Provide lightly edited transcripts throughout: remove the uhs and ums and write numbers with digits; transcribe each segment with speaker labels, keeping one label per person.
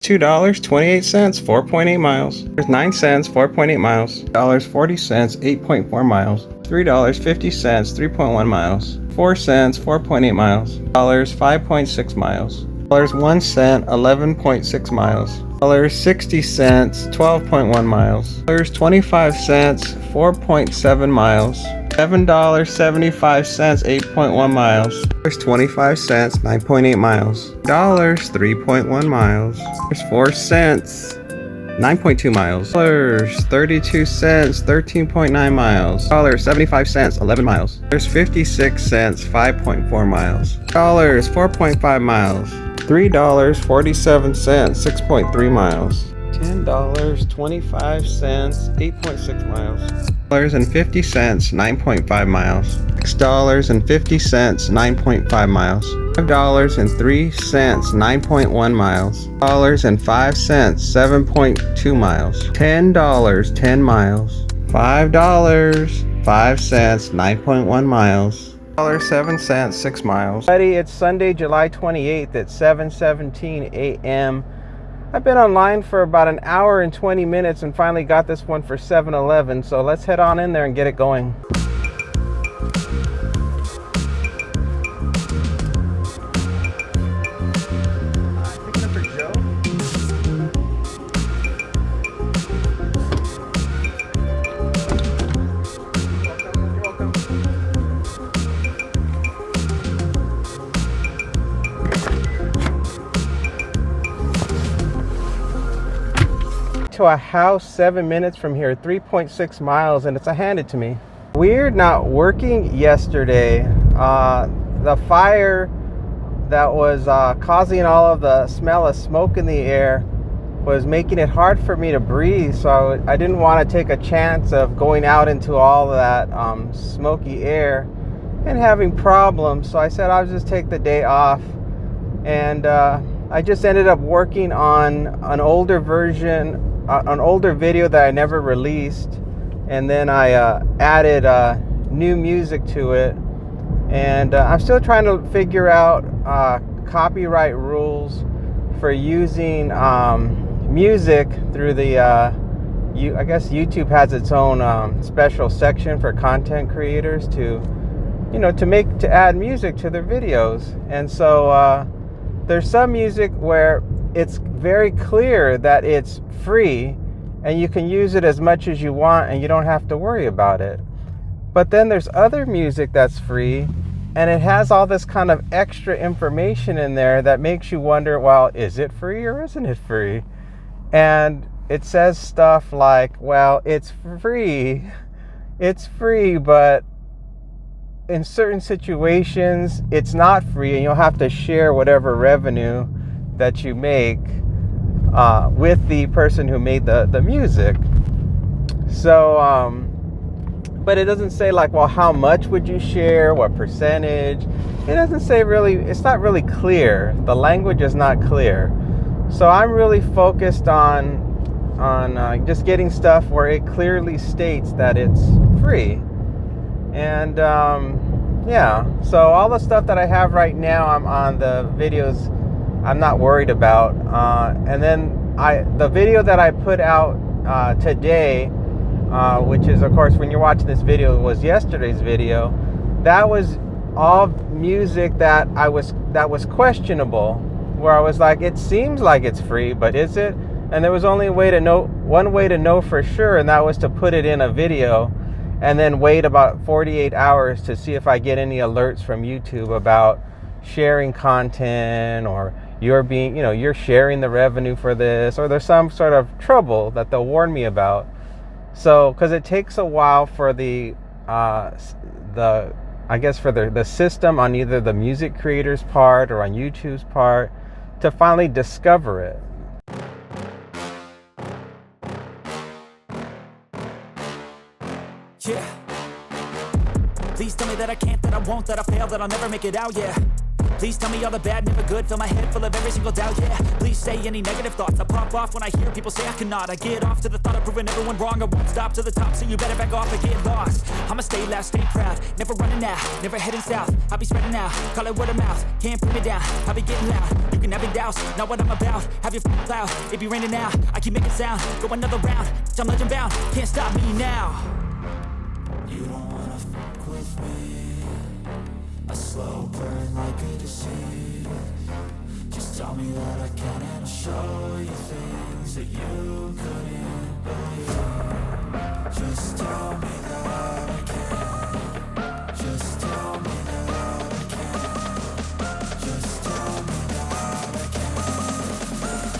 Speaker 1: $2.28, 4.8 miles. There's 9 cents, 4.8 miles. $40, 8.4 miles. $3.50, 3.1 miles. 4 cents, 4.8 miles. Dollars, 5.6 miles. Dollars, 1 cent, 11.6 miles. Dollars, 60 cents, 12.1 miles. Dollars, 25 cents, 4.7 miles. $7.75, 8.1 miles. Dollars, 25 cents, 9.8 miles. Dollars, 3.1 miles. There's 4 cents, 9.2 miles. Dollars, 32 cents, 13.9 miles. Dollars, 75 cents, 11 miles. There's 56 cents, 5.4 miles. Dollars, 4.5 miles. $3.47, 6.3 miles. $10.25, 8.6 miles. $50, 9.5 miles. $6.50, 9.5 miles. $5.03, 9.1 miles. $5, 7.2 miles. $10, 10 miles. $5, 5 cents, 9.1 miles. $7, 6 miles. Buddy, it's Sunday, July 28th at 7:17 a.m. I've been online for about an hour and 20 minutes and finally got this one for 7-Eleven, so let's head on in there and get it going. Picking up for Joe. You're welcome. To a house 7 minutes from here, 3.6 miles, and it's handed to me. Weird not working yesterday. The fire that was causing all of the smell of smoke in the air was making it hard for me to breathe, so I didn't want to take a chance of going out into all of that smoky air and having problems, so I said I'll just take the day off. And I just ended up working on an older version, an older video that I never released, and then I added new music to it, and I'm still trying to figure out copyright rules for using music through the I guess YouTube has its own special section for content creators to add music to their videos. And so there's some music where it's very clear that it's free and you can use it as much as you want and you don't have to worry about it. But then there's other music that's free and it has all this kind of extra information in there that makes you wonder, well, is it free or isn't it free? And it says stuff like, well, it's free, but in certain situations it's not free and you'll have to share whatever revenue that you make with the person who made the music. So but it doesn't say like, well, how much would you share, what percentage. It doesn't say, really, it's not really clear. The language is not clear. So I'm really focused on just getting stuff where it clearly states that it's free. And yeah, so all the stuff that I have right now, I'm on the videos I'm not worried about. And then the video that I put out today, which is, of course, when you're watching this video, was yesterday's video. That was all music that was questionable, where I was like, it seems like it's free, but is it? And there was only one way to know for sure, and that was to put it in a video and then wait about 48 hours to see if I get any alerts from YouTube about sharing content, or you're sharing the revenue for this, or there's some sort of trouble that they'll warn me about. So, because it takes a while for the system on either the music creator's part or on YouTube's part to finally discover it.
Speaker 2: Yeah. Please tell me that I can't, that I won't, that I fail, that I'll never make it out, yeah. Please tell me all the bad, never good. Fill my head full of every single doubt, yeah. Please say any negative thoughts. I pop off when I hear people say I cannot. I get off to the thought of proving everyone wrong. I won't stop to the top, so you better back off and get lost. I'ma stay loud, stay proud, never running out, never heading south. I'll be spreading out, call it word of mouth. Can't put me down, I'll be getting loud. You can have it douse, not what I'm about. Have your cloud, it be raining now. I keep making sound, go another round. I'm legend bound, can't stop me now. You don't wanna fuck with me. A slow burn like a disease. Just tell me that I can and I'll show you things that you couldn't believe. Just tell me that I can. Just tell me that I can. Just tell me that I can.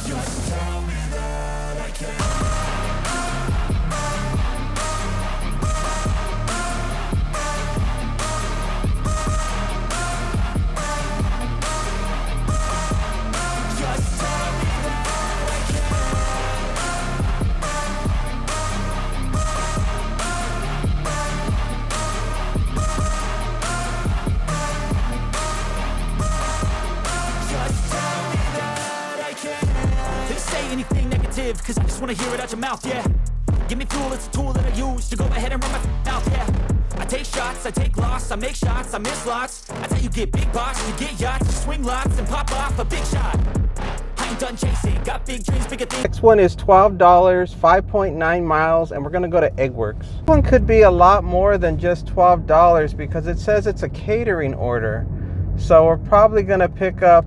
Speaker 2: Just tell me that I can. Cause I just wanna hear it out your mouth, yeah. Give me fuel, it's a tool that I use to go ahead and run my mouth, yeah. I take shots, I take loss, I make shots, I miss lots. That's how you get big box, you get yachts, you swing lots and pop off a big shot. I ain't done chasing, got big dreams, bigger things.
Speaker 1: Next one is $12, 5.9 miles, and we're gonna go to Eggworks. This one could be a lot more than just $12 because it says it's a catering order. So we're probably gonna pick up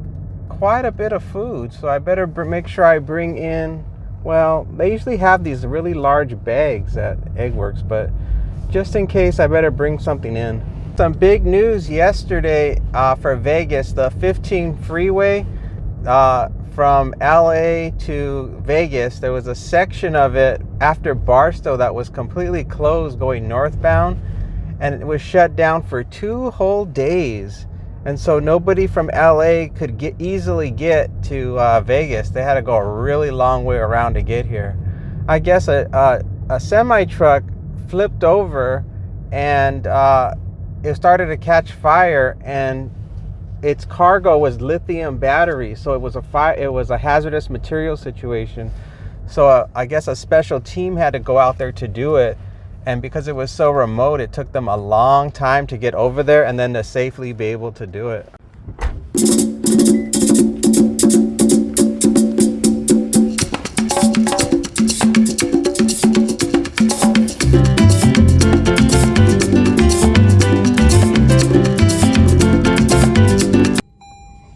Speaker 1: quite a bit of food. So I better make sure I bring in, well, they usually have these really large bags at Eggworks, but just in case, I better bring something in. Some big news yesterday for Vegas. The 15 freeway from LA to Vegas, there was a section of it after Barstow that was completely closed going northbound, and it was shut down for 2 whole days. And so nobody from LA could easily get to Vegas. They had to go a really long way around to get here. I guess a semi-truck flipped over and it started to catch fire, and its cargo was lithium batteries. So it was a hazardous material situation. So I guess a special team had to go out there to do it. And because it was so remote, it took them a long time to get over there and then to safely be able to do it.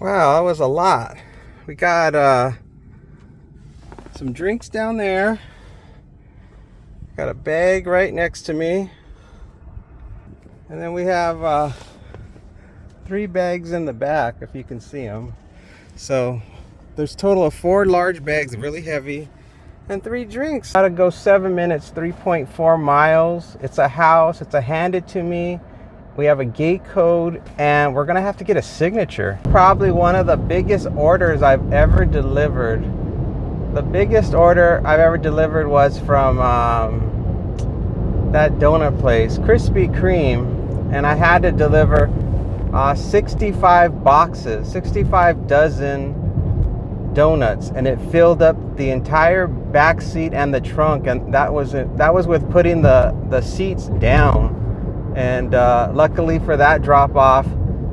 Speaker 1: Wow, that was a lot. We got some drinks down there. Got a bag right next to me, and then we have 3 bags in the back, if you can see them. So there's a total of 4 large bags, really heavy, and 3 drinks. Gotta go 7 minutes, 3.4 miles. It's a house, it's a handed to me. We have a gate code, and we're gonna have to get a signature. Probably one of the biggest orders I've ever delivered. The biggest order I've ever delivered was from that donut place, Krispy Kreme, and I had to deliver 65 boxes, 65 dozen donuts, and it filled up the entire back seat and the trunk, and that was with putting the seats down. And luckily for that drop off,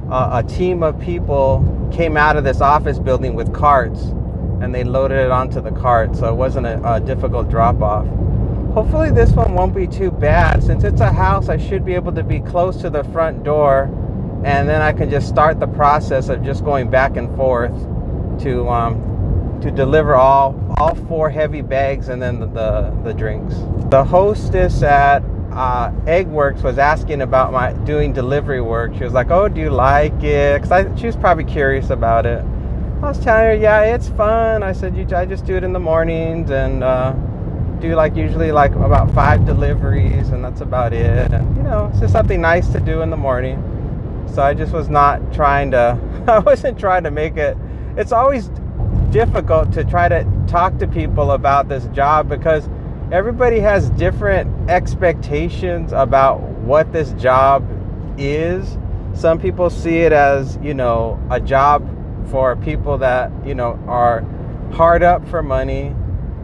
Speaker 1: a team of people came out of this office building with carts, and they loaded it onto the cart, so it wasn't a difficult drop off. Hopefully this one won't be too bad. Since it's a house, I should be able to be close to the front door, and then I can just start the process of just going back and forth to deliver all 4 heavy bags and then the drinks. The hostess at Eggworks was asking about my doing delivery work. She was like, "Oh, do you like it?" Because she was probably curious about it. I was telling her, yeah, it's fun. I said, I just do it in the mornings and do usually about 5 deliveries, and that's about it. And it's just something nice to do in the morning. So I just was not trying to, I wasn't trying to make it. It's always difficult to try to talk to people about this job because everybody has different expectations about what this job is. Some people see it as, you know, a job for people that, you know, are hard up for money.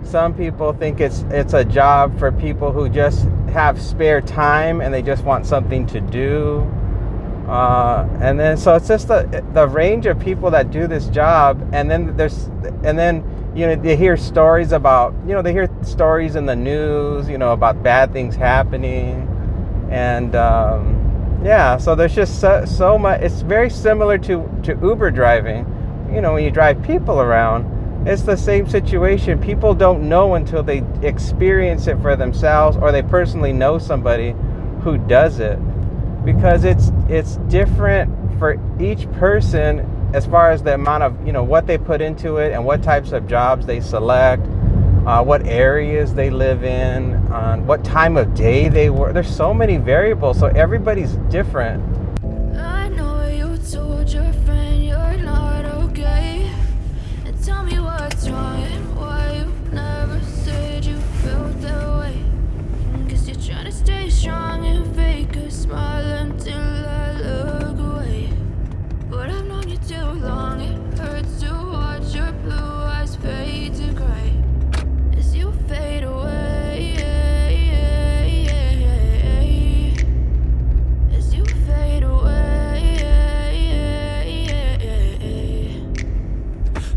Speaker 1: Some people think it's a job for people who just have spare time and they just want something to do. And then so it's just the range of people that do this job. And then you know, they hear stories about, you know, they hear stories in the news, you know, about bad things happening. And yeah, so there's just so much. It's very similar to Uber driving. You know, when you drive people around, it's the same situation. People don't know until they experience it for themselves, or they personally know somebody who does it, because it's different for each person as far as the amount of, you know, what they put into it and what types of jobs they select, what areas they live in, what time of day they work. There's so many variables, so everybody's different.
Speaker 3: I know you told your friend you're not okay, and tell me what's wrong and why you never said you felt that way. Guess you're trying to stay strong and fake a smile until I look away. But I've known you too long, it hurts to watch your blue eyes fade to gray as you fade away, as you fade away.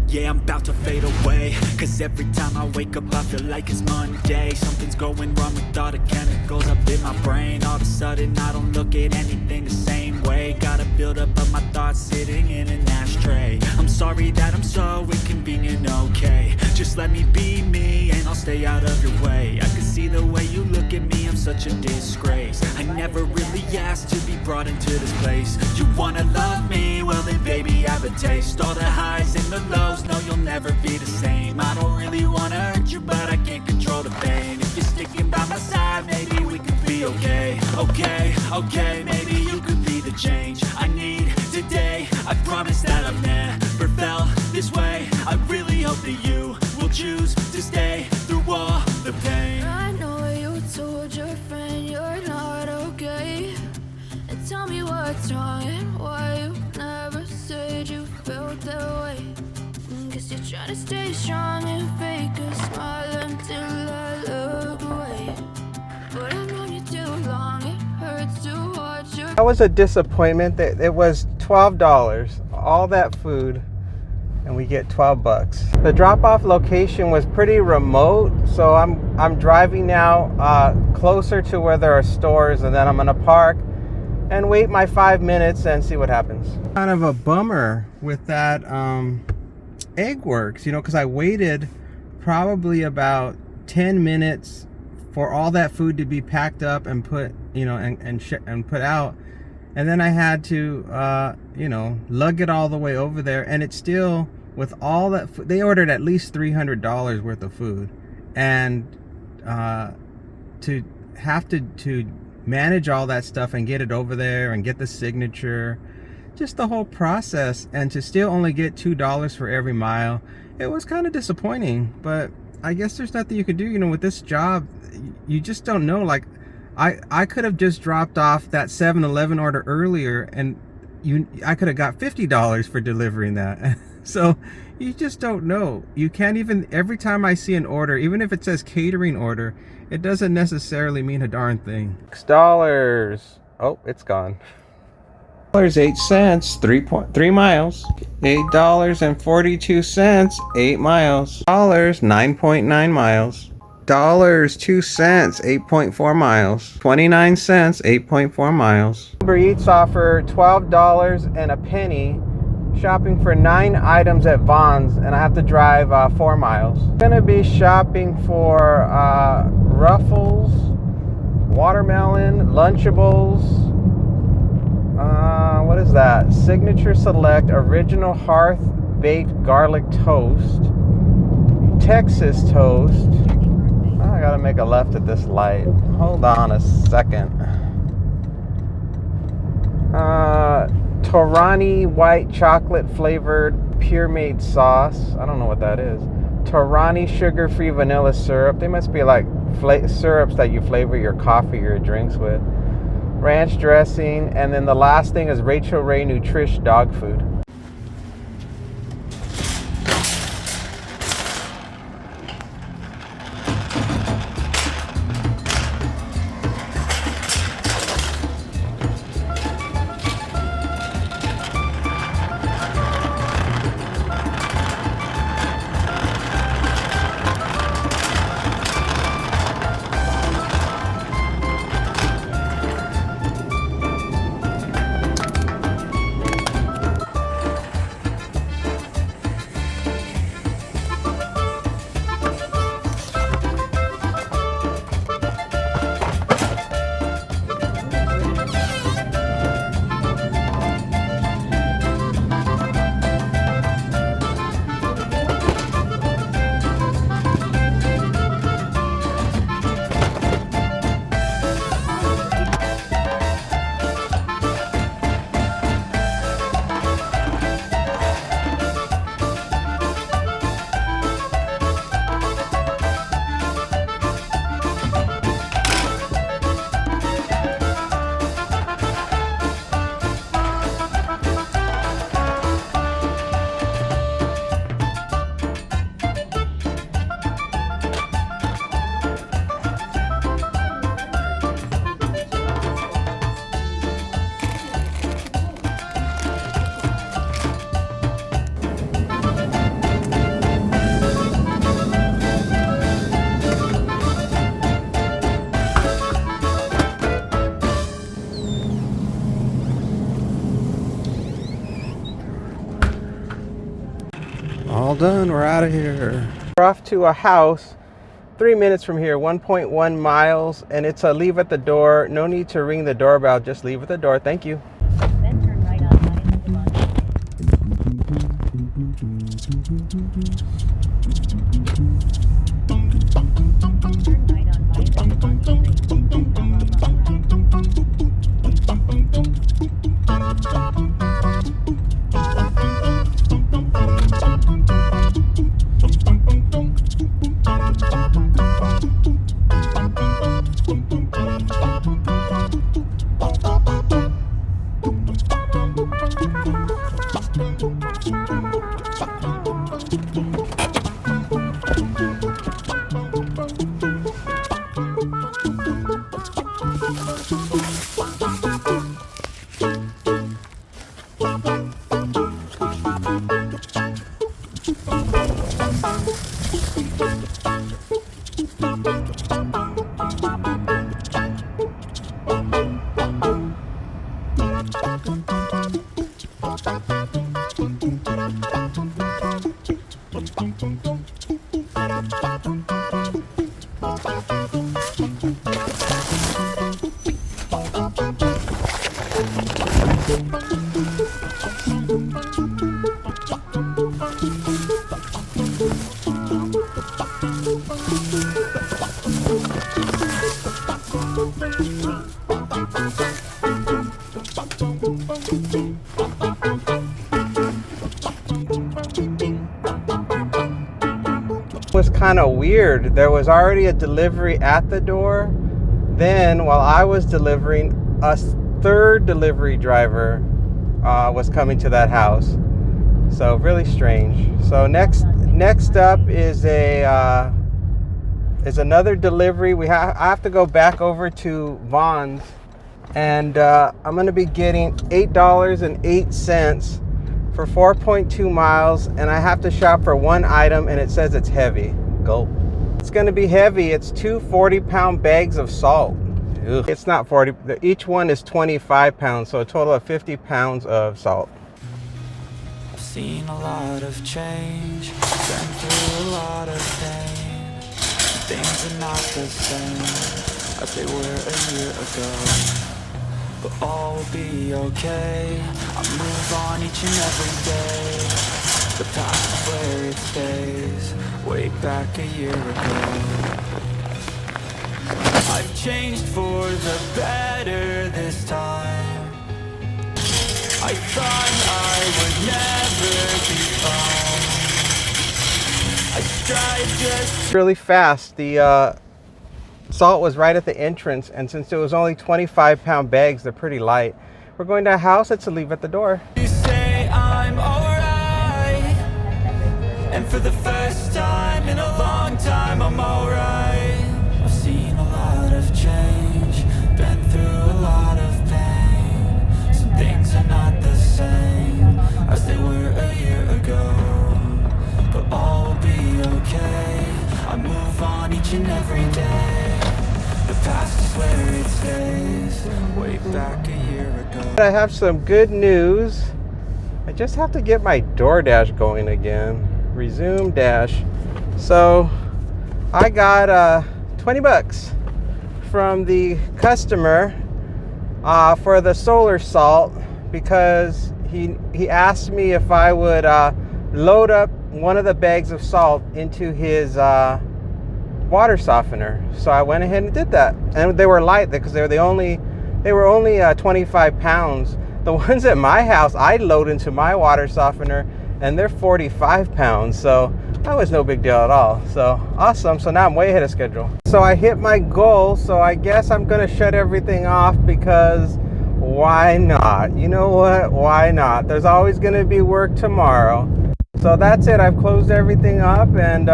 Speaker 2: Yeah, I'm about to fade away, cause every time I wake up I feel like it's Monday. Something's going wrong with all the chemicals up in my brain. All of a sudden I don't look at anything the same way. Gotta build up of my thoughts sitting in an ashtray. I'm sorry that I'm so inconvenient, okay. Just let me be me and I'll stay out of your way. I can see the way you look at me, I'm such a disgrace. I never really asked to be brought into this place. You wanna love me? Well then baby have a taste. All the highs and the lows, no you'll never be the same. I don't really wanna hurt you, but I can't control the pain. If you're sticking by my side, maybe we could be okay. Okay, maybe you could be the change I need today. I promise that I've never felt this way. I really hope that you will choose to stay through all the pain.
Speaker 3: I know you told your friend you're not okay, and tell me what's wrong and why you never said you felt that way. Guess you're trying to stay strong and fake a smile until I look away. But I've known you too long, it hurts to watch your...
Speaker 1: That was a disappointment. That it was $12, all that food, and we get $12. The drop-off location was pretty remote, so I'm driving now closer to where there are stores, and then I'm gonna park and wait my 5 minutes and see what happens. Kind of a bummer with that Egg Works, you know, because I waited probably about 10 minutes for all that food to be packed up and put, you know, and put out, and then I had to you know, lug it all the way over there, and it's still, with all that food, they ordered at least $300 worth of food, and to have to manage all that stuff and get it over there and get the signature, just the whole process, and to still only get $2 for every mile, it was kind of disappointing. But I guess there's nothing you can do, you know, with this job. You just don't know. Like I could have just dropped off that 7-Eleven order earlier, and I could have got $50 for delivering that. So you just don't know. You can't even, every time I see an order, even if it says catering order, it doesn't necessarily mean a darn thing. $6. Oh, it's gone. $8.03 3 miles. $8.42 8 miles. $9.9 miles. $2 8.4 miles. 29 cents 8.4 miles. Uber Eats offer $12 and a penny shopping for 9 items at Vons, and I have to drive 4 miles. I'm gonna be shopping for Ruffles, watermelon, Lunchables. What is that? Signature Select Original Hearth Baked Garlic Toast, Texas Toast. I gotta make a left at this light. Hold on a second. Torani white chocolate flavored pure made sauce. I don't know what that is. Torani sugar-free vanilla syrup. They must be like syrups that you flavor your coffee or your drinks with. ranch dressing, and then the last thing is Rachel Ray Nutrish dog food. All done, we're out of here. We're off to a house 3 minutes from here, 1.1 miles, and it's a leave at the door. No need to ring the doorbell, just leave at the door. Thank you.
Speaker 4: Then turn right on
Speaker 1: Was kind of weird. There was already a delivery at the door. Then while I was delivering, a third delivery driver was coming to that house. So really strange. So next up is another delivery. I have to go back over to Vaughn's, and I'm going to be getting $8.08 for 4.2 miles, and I have to shop for one item, and it says it's heavy. Gulp. It's going to be heavy. It's two 40-pound bags of salt. Ugh. It's not 40. Each one is 25 pounds, so a total of 50 pounds of salt.
Speaker 2: I've seen a lot of change, been through a lot of pain. Things are not the same as they were a year ago, but all will be okay. I move on each and every day. The past is where it stays, way back a year ago. I've changed for the better this time. I thought I would never be found. I strive just
Speaker 1: Really fast. The Salt was right at the entrance, and since it was only 25-pound bags, they're pretty light. We're going to a house. It's a leave at the door.
Speaker 2: You say I'm alright, and for the first time in a long time I'm alright. I've seen a lot of change, been through a lot of pain. Some things are not the same as they were a year ago, but all will be okay. I move on each and every day. The past is where it stays, way back a year ago.
Speaker 1: I have some good news. I just have to get my Doordash going again. Resume dash. So I got 20 bucks from the customer for the solar salt, because he asked me if I would load up one of the bags of salt into his water softener. So I went ahead and did that, and they were light because they were only 25 pounds. The ones at my house I load into my water softener, and they're 45 pounds. So that was no big deal at all. So awesome. So now I'm way ahead of schedule. So I hit my goal. So I guess I'm gonna shut everything off, because why not? You know what? Why not? There's always gonna be work tomorrow. So that's it. I've closed everything up, and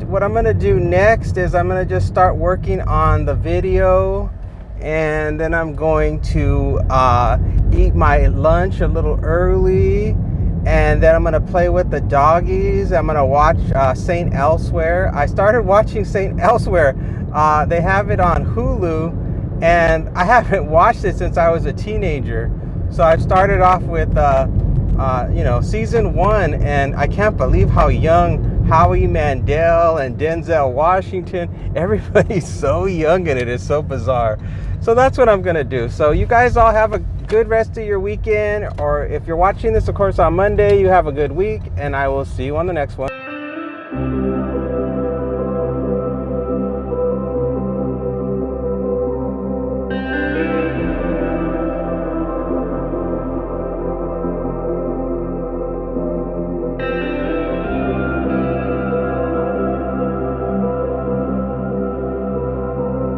Speaker 1: what I'm gonna do next is I'm gonna just start working on the video, and then I'm going to eat my lunch a little early, and then I'm gonna play with the doggies. I'm gonna watch Saint Elsewhere. I started watching Saint Elsewhere. They have it on Hulu, and I haven't watched it since I was a teenager. So I've started off with season 1, and I can't believe how young Howie Mandel and Denzel Washington, everybody's so young in it. It's so bizarre. So that's what I'm gonna do. So you guys all have a good rest of your weekend, or if you're watching this, of course, on Monday, you have a good week, and I will see you on the next one.